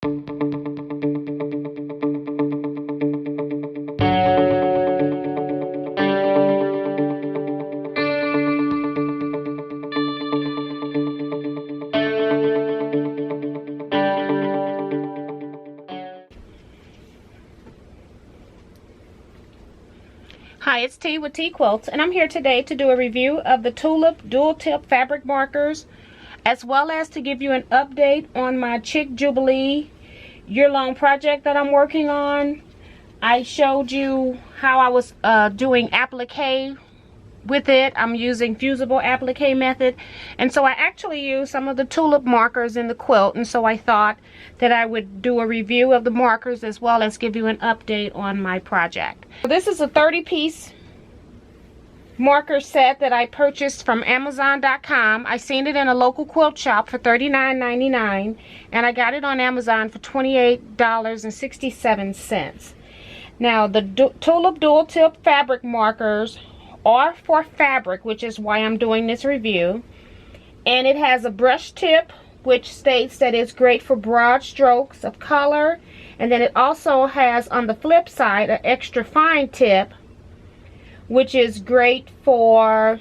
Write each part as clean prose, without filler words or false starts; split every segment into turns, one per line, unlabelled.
Hi, it's T with TeaQuilts, and I'm here today to do a review of the Tulip dual tip fabric markers, as well as to give you an update on my Chick Jubilee year-long project that I'm working on. I showed you how I was doing applique with it. I'm using fusible applique method, and so I actually used some of the tulip markers in the quilt, and so I thought that I would do a review of the markers as well as give you an update on my project. This is a 30-piece marker set that I purchased from Amazon.com. I seen it in a local quilt shop for $39.99, and I got it on Amazon for $28.67. Now, the Tulip dual tip fabric markers are for fabric, which is why I'm doing this review, and it has a brush tip which states that it's great for broad strokes of color, and then it also has on the flip side an extra fine tip which is great for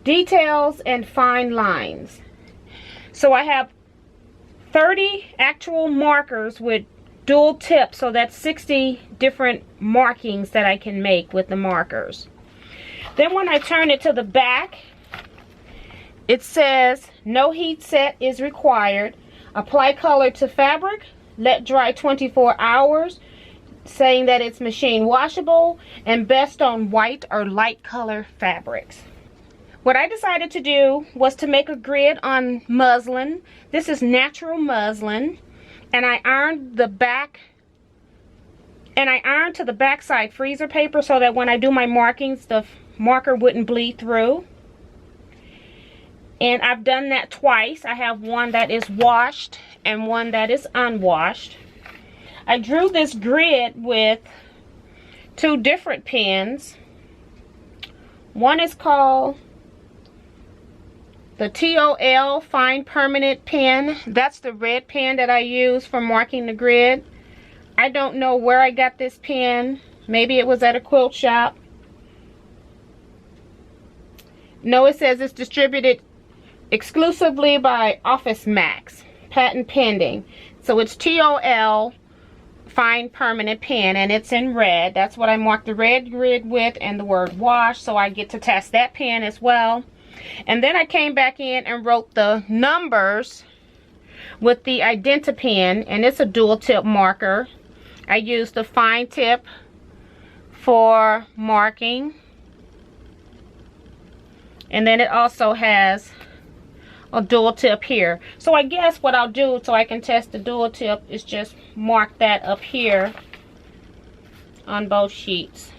details and fine lines. So I have 30 actual markers with dual tips, so that's 60 different markings that I can make with the markers. Then when I turn it to the back, it says no heat set is required. Apply color to fabric, let dry 24 hours, saying that it's machine washable and best on white or light color fabrics. What I decided to do was to make a grid on muslin. This is natural muslin, and I ironed the back, and I ironed to the back side freezer paper so that when I do my markings, the marker wouldn't bleed through. And I've done that twice. I have one that is washed and one that is unwashed. I drew this grid with two different pens. One is called the TOL Fine Permanent Pen. That's the red pen that I use for marking the grid. I don't know where I got this pen. Maybe it was at a quilt shop. No, it says it's distributed exclusively by Office Max, patent pending. So it's TOL Fine Permanent Pen, and it's in red. That's what I marked the red grid with, and the word wash, so I get to test that pen as well. And then I came back in and wrote the numbers with the Identi-Pen, and it's a dual tip marker. I used the fine tip for marking, and then it also has a dual tip here. So I guess what I'll do so I can test the dual tip is just mark that up here on both sheets,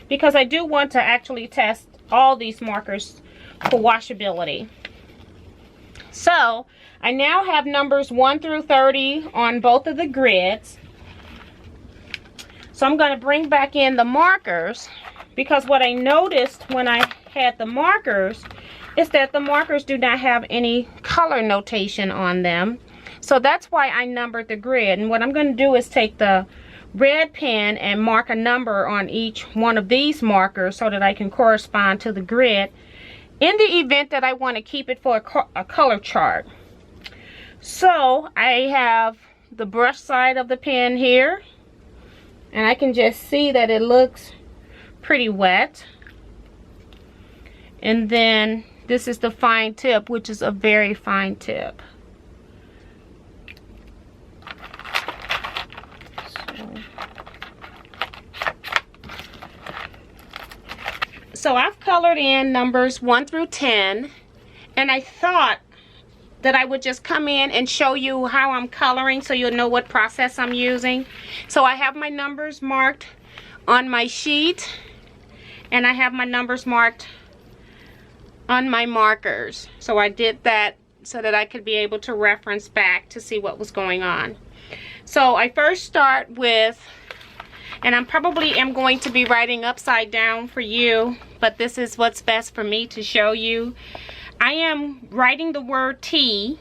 because I do want to actually test all these markers for washability. So I now have numbers 1 through 30 on both of the grids. So I'm going to bring back in the markers, because what I noticed when I had the markers is that the markers do not have any color notation on them. So that's why I numbered the grid. And what I'm going to do is take the red pen and mark a number on each one of these markers so that I can correspond to the grid in the event that I want to keep it for a color chart. So I have the brush side of the pen here, and I can just see that it looks pretty wet. And then this is the fine tip, which is a very fine tip. So I've colored in numbers 1 through 10, and I thought that I would just come in and show you how I'm coloring so you'll know what process I'm using. So I have my numbers marked on my sheet, and I have my numbers marked on my markers. So I did that so that I could be able to reference back to see what was going on. So I first start with, and I'm probably am going to be writing upside down for you, but this is what's best for me to show you. I am writing the word T,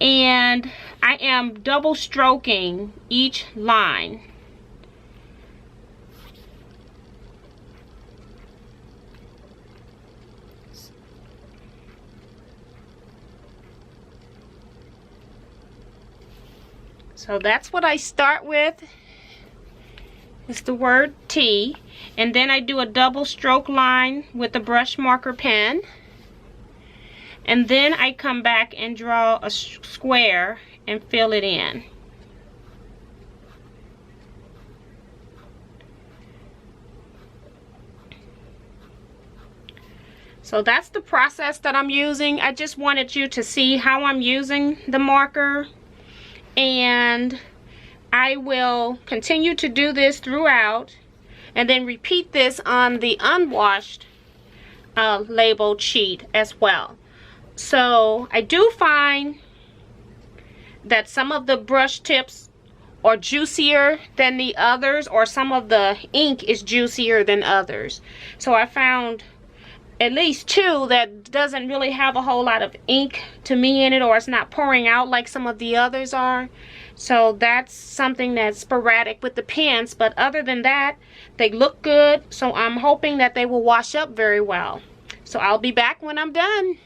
and I am double stroking each line. So that's what I start with. It's the word T, and then I do a double stroke line with the brush marker pen, and then I come back and draw a square and fill it in. So that's the process that I'm using. I just wanted you to see how I'm using the marker, and I will continue to do this throughout and then repeat this on the unwashed labeled sheet as well. So I do find that some of the brush tips are juicier than the others, or some of the ink is juicier than others. So I found at least two that doesn't really have a whole lot of ink to me in it, or it's not pouring out like some of the others are. So that's something that's sporadic with the pens, but other than that, they look good. So I'm hoping that they will wash up very well. So I'll be back when I'm done.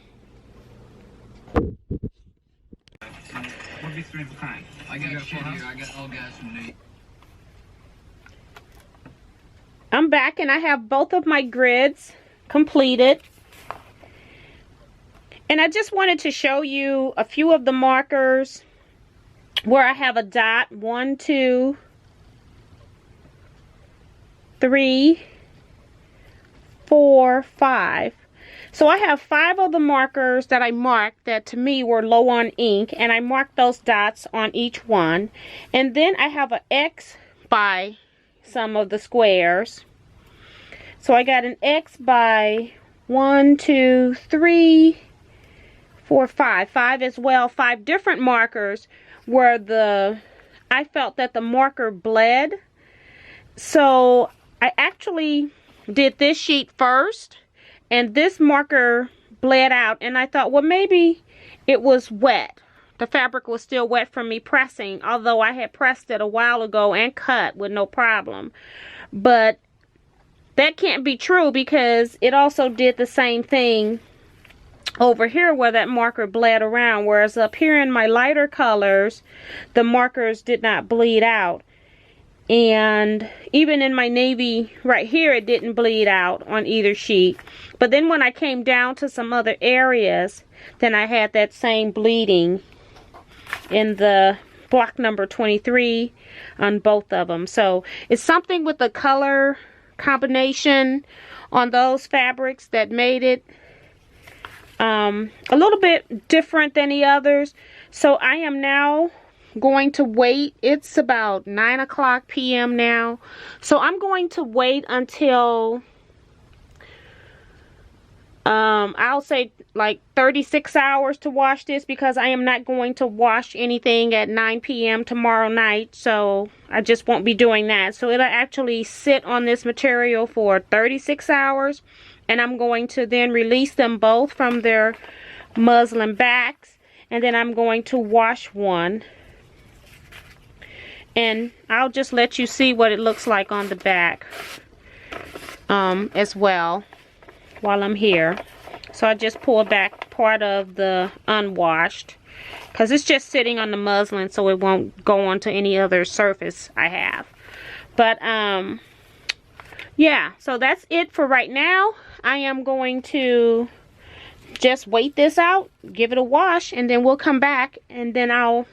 I'm back and I have both of my grids completed, and I just wanted to show you a few of the markers where I have a dot. 1, 2, 3, 4, 5. So I have 5 of the markers that I marked that to me were low on ink, and I marked those dots on each one. And then I have an X by some of the squares. So I got an X by 1, 2, 3, 4, 5. 5 as well. 5 different markers where I felt that the marker bled. So I actually did this sheet first, and this marker bled out, and I thought, well, maybe it was wet. The fabric was still wet from me pressing, although I had pressed it a while ago and cut with no problem. But that can't be true, because it also did the same thing over here where that marker bled around, whereas up here in my lighter colors, the markers did not bleed out. And even in my navy right here, it didn't bleed out on either sheet. But then when I came down to some other areas, then I had that same bleeding in the block number 23 on both of them. So it's something with the color combination on those fabrics that made it a little bit different than the others. So I am now going to wait. It's about 9 p.m. now, so I'm going to wait until I'll say like 36 hours to wash this, because I am not going to wash anything at 9 p.m. tomorrow night. So I just won't be doing that. So it'll actually sit on this material for 36 hours, and I'm going to then release them both from their muslin backs, and then I'm going to wash one, and I'll just let you see what it looks like on the back as well while I'm here. So I just pull back part of the unwashed, because it's just sitting on the muslin, so it won't go onto any other surface I have. But yeah, so that's it for right now. I am going to just wait this out, give it a wash, and then we'll come back, and then I'll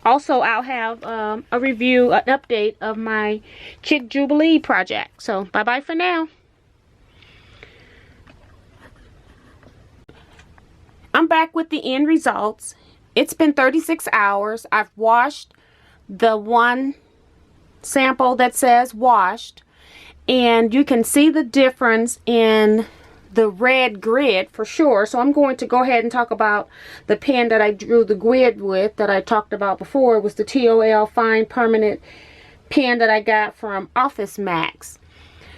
have a review, an update of my Chick Jubilee project. So bye bye for now. I'm back with the end results. It's been 36 hours. I've washed the one sample that says washed, and you can see the difference in the red grid for sure. So I'm going to go ahead and talk about the pen that I drew the grid with that I talked about before. It was the TOL Fine Permanent pen that I got from Office Max.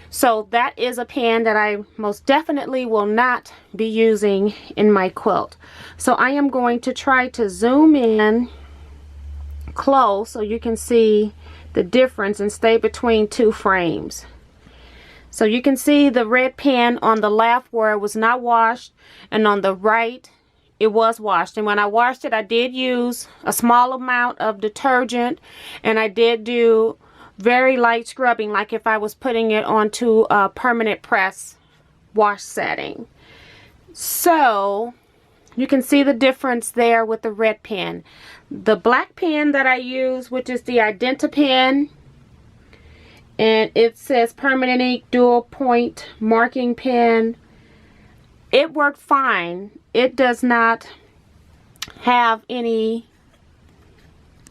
So that is a pen that I most definitely will not be using in my quilt. So I am going to try to zoom in close so you can see the difference and stay between two frames. So you can see the red pen on the left where it was not washed, and on the right it was washed. And when I washed it, I did use a small amount of detergent, and I did do very light scrubbing, like if I was putting it onto a permanent press wash setting. So you can see the difference there with the red pen. The black pen that I use, which is the Identa pen, and it says permanent ink dual point marking pen, it worked fine. It does not have any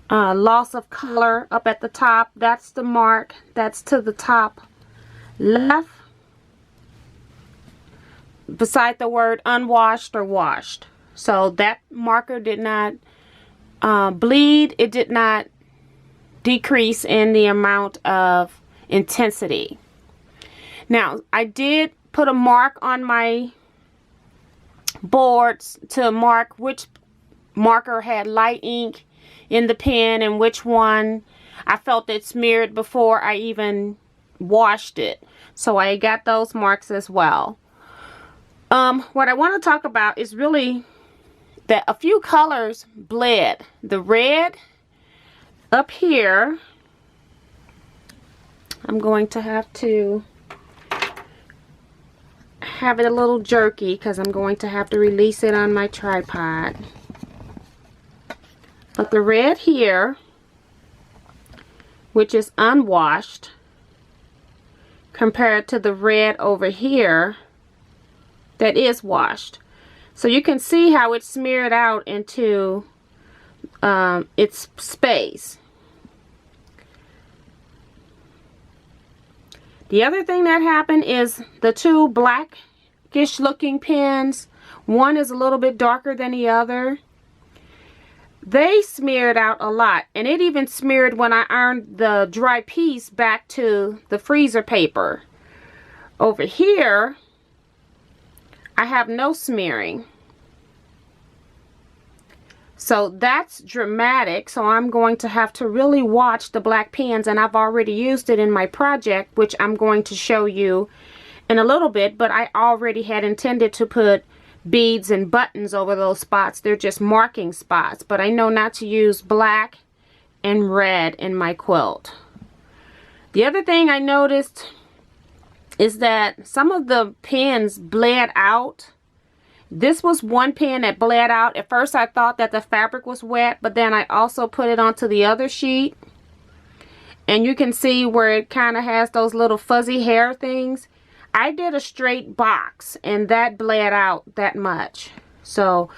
loss of color up at the top. That's the mark that's to the top left beside the word unwashed or washed. So that marker did not bleed. It did not decrease in the amount of intensity. Now I did put a mark on my boards to mark which marker had light ink in the pen and which one I felt it smeared before I even washed it. So I got those marks as well. What I want to talk about is really that a few colors bled. The red up here, I'm going to have to have it a little jerky because I'm going to have to release it on my tripod. But the red here, which is unwashed, compared to the red over here that is washed. So you can see how it's smeared out into its space. The other thing that happened is the two blackish looking pens, one is a little bit darker than the other. They smeared out a lot, and it even smeared when I ironed the dry piece back to the freezer paper. Over here, I have no smearing. So that's dramatic. So I'm going to have to really watch the black pens, and I've already used it in my project, which I'm going to show you in a little bit, but I already had intended to put beads and buttons over those spots. They're just marking spots, but I know not to use black and red in my quilt. The other thing I noticed is that some of the pens bled out. This was one pen that bled out. At first I thought that the fabric was wet, but then I also put it onto the other sheet, and you can see where it kind of has those little fuzzy hair things. I did a straight box, and that bled out that much. So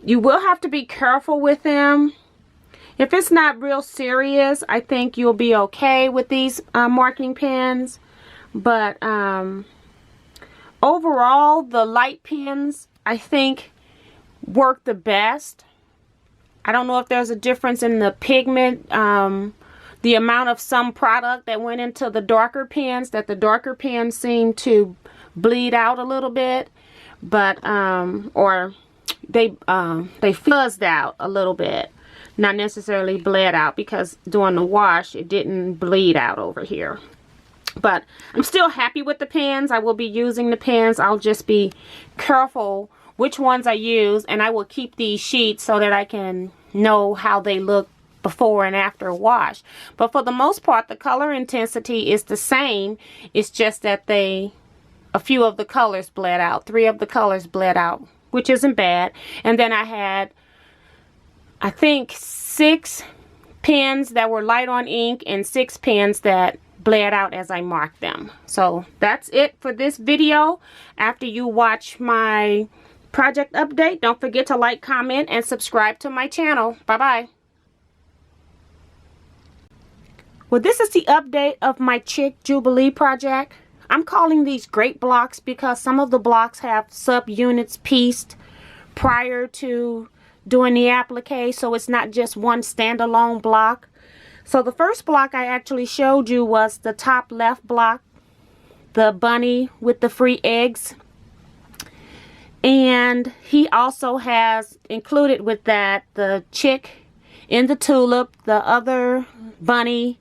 you will have to be careful with them. If it's not real serious, I think you'll be okay with these marking pens. But overall, the light pens, I think, work the best. I don't know if there's a difference in the pigment, the amount of some product that went into the darker pens, that the darker pens seem to bleed out a little bit, but or they fuzzed out a little bit, not necessarily bled out, because during the wash it didn't bleed out over here. But I'm still happy with the pens. I will be using the pens. I'll just be careful which ones I use, and I will keep these sheets so that I can know how they look before and after wash. But for the most part, the color intensity is the same. It's just that a few of the colors bled out. 3 of the colors bled out, which isn't bad. And then I had, I think, 6 pens that were light on ink and 6 pens that bled out as I marked them. So that's it for this video. After you watch my project update, don't forget to like, comment, and subscribe to my channel. Bye-bye. Well, this is the update of my Chick Jubilee project. I'm calling these great blocks because some of the blocks have subunits pieced prior to doing the applique, so it's not just one standalone block. So the first block I actually showed you was the top left block the bunny with the free eggs. And he also has included with that the chick in the tulip, the other bunny,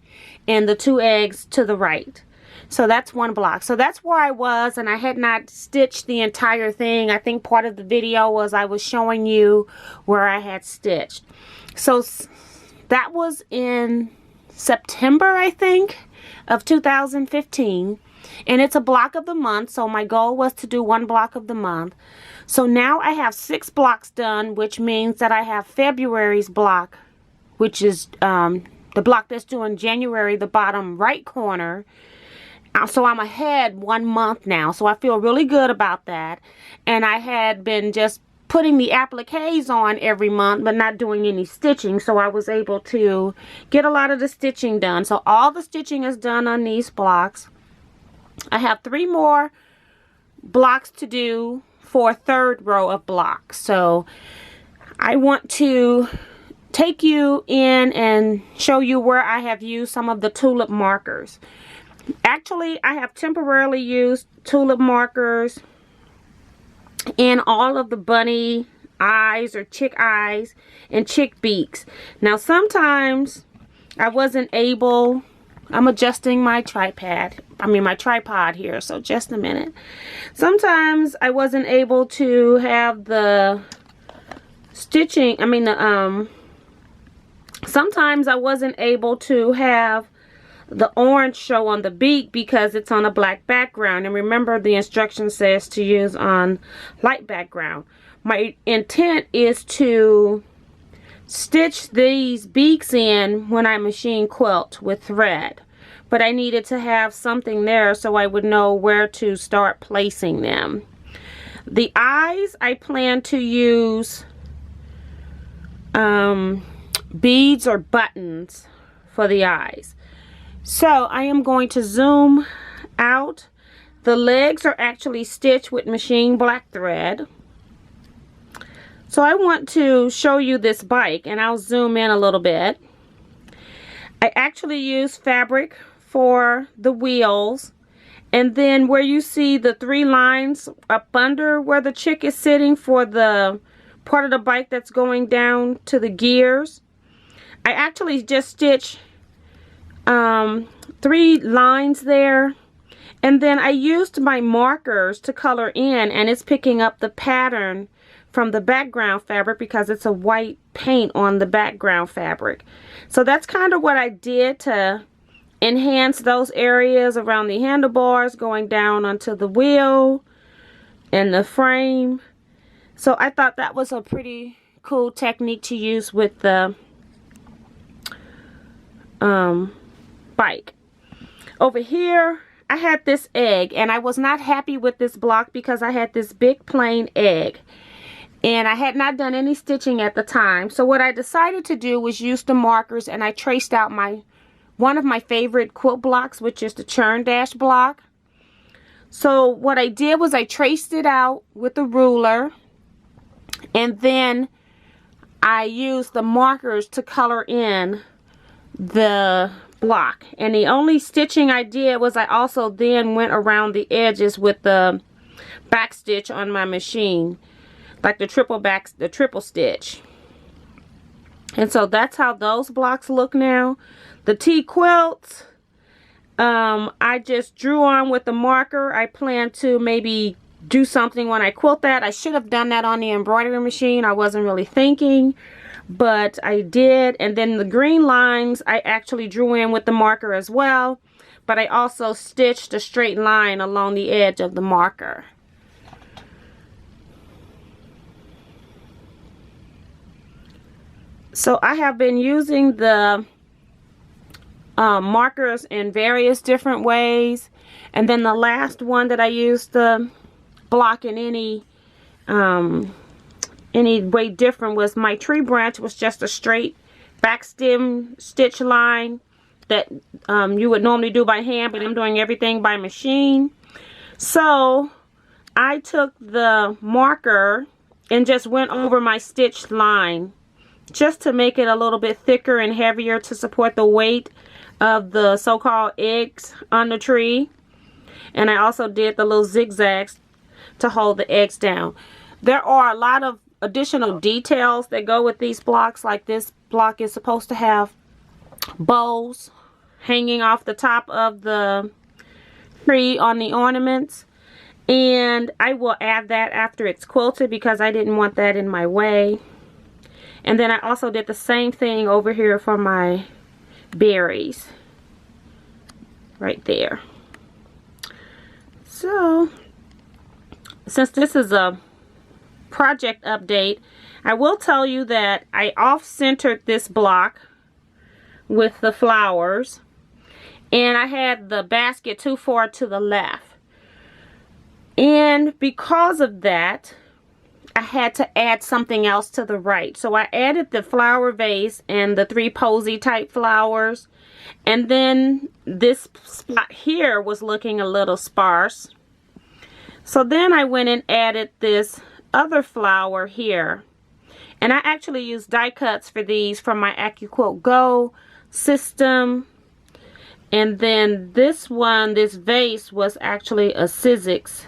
and the 2 eggs to the right. So that's one block. So that's where I was, and I had not stitched the entire thing. I think part of the video was I was showing you where I had stitched. So that was in September, I think, of 2015. And it's a block of the month, so my goal was to do 1 block of the month. So now I have 6 blocks done, which means that I have February's block, which is the block that's due in January, the bottom right corner. So I'm ahead 1 month now, so I feel really good about that. And I had been just putting the appliques on every month, but not doing any stitching, so I was able to get a lot of the stitching done. So all the stitching is done on these blocks. I have 3 more blocks to do for a 3rd row of blocks. So I want to take you in and show you where I have used some of the tulip markers. Actually, I have temporarily used tulip markers in all of the bunny eyes or chick eyes and chick beaks. Now sometimes I wasn't able, I'm adjusting my my tripod here, so just a minute. Sometimes I wasn't able to have the stitching, sometimes I wasn't able to have the orange show on the beak because it's on a black background. And remember, the instruction says to use on light background. My intent is to stitch these beaks in when I machine quilt with thread, but I needed to have something there so I would know where to start placing them. The eyes, I plan to use beads or buttons for the eyes. So I am going to zoom out. The legs are actually stitched with machine black thread. So I want to show you this bike, and I'll zoom in a little bit. I actually use fabric for the wheels, and then where you see the 3 lines up under where the chick is sitting for the part of the bike that's going down to the gears, I actually just stitch 3 lines there, and then I used my markers to color in, and it's picking up the pattern from the background fabric because it's a white paint on the background fabric. So that's kind of what I did to enhance those areas around the handlebars going down onto the wheel and the frame. So I thought that was a pretty cool technique to use with the bike. Over here I had this egg, and I was not happy with this block because I had this big plain egg and I had not done any stitching at the time. So what I decided to do was use the markers, and I traced out one of my favorite quilt blocks, which is the churn dash block. So what I did was I traced it out with a ruler, and then I used the markers to color in the block. And the only stitching I did was I also then went around the edges with the back stitch on my machine, like the triple stitch. And so that's how those blocks look now. The TeaQuilts, I just drew on with the marker. I plan to maybe do something when I quilt that. I should have done that on the embroidery machine. I wasn't really thinking, but I did. And then the green lines I actually drew in with the marker as well, but I also stitched a straight line along the edge of the marker. So I have been using the markers in various different ways, and then the last one that I used the block in any way different was my tree branch. Was just a straight back stem stitch line that you would normally do by hand, but I'm doing everything by machine. So I took the marker and just went over my stitched line just to make it a little bit thicker and heavier to support the weight of the so-called eggs on the tree. And I also did the little zigzags to hold the eggs down. There are a lot of additional details that go with these blocks. Like this block is supposed to have bows hanging off the top of the tree on the ornaments. And I will add that after it's quilted because I didn't want that in my way. And then I also did the same thing over here for my berries. Right there. So, since this is a project update, I will tell you that I off-centered this block with the flowers. And I had the basket too far to the left. And because of that, I had to add something else to the right. So I added the flower vase and the 3 posy type flowers. And then this spot here was looking a little sparse. So then I went and added this other flower here. And I actually used die cuts for these from my TeaQuilt Go system. And then this one, this vase was actually a Sizzix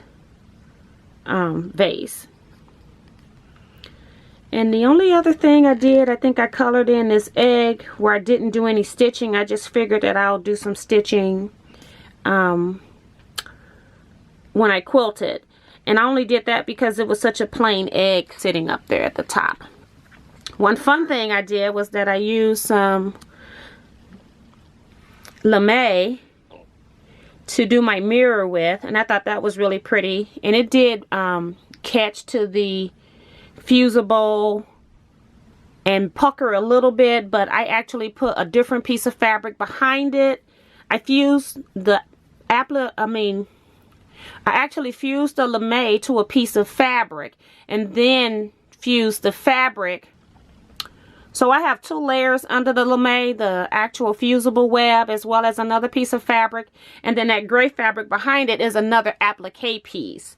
vase. And the only other thing I did, I think I colored in this egg where I didn't do any stitching. I just figured that I'll do some stitching when I quilted. And I only did that because it was such a plain egg sitting up there at the top. One fun thing I did was that I used some lame to do my mirror with, and I thought that was really pretty. And it did catch to the fusible and pucker a little bit, but I actually put a different piece of fabric behind it. I fused the I actually fused the lame to a piece of fabric and then fused the fabric. So I have 2 layers under the lame, the actual fusible web, as well as another piece of fabric. And then that gray fabric behind it is another applique piece.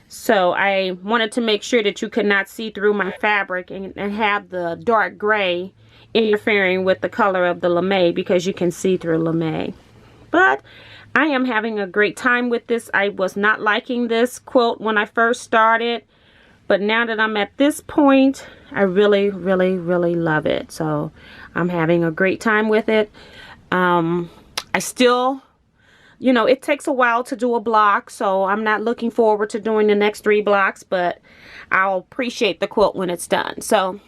So I wanted to make sure that you could not see through my fabric and have the dark gray interfering with the color of the lame, because you can see through lame. But I am having a great time with this. I was not liking this quilt when I first started. But now that I'm at this point, I really, really, really love it. So I'm having a great time with it. I still, you know, it takes a while to do a block. So I'm not looking forward to doing the next 3 blocks. But I'll appreciate the quilt when it's done. So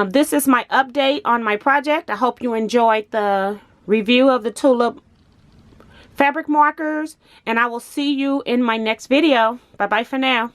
this is my update on my project. I hope you enjoyed the review of the Tulip fabric markers. And I will see you in my next video. Bye-bye for now.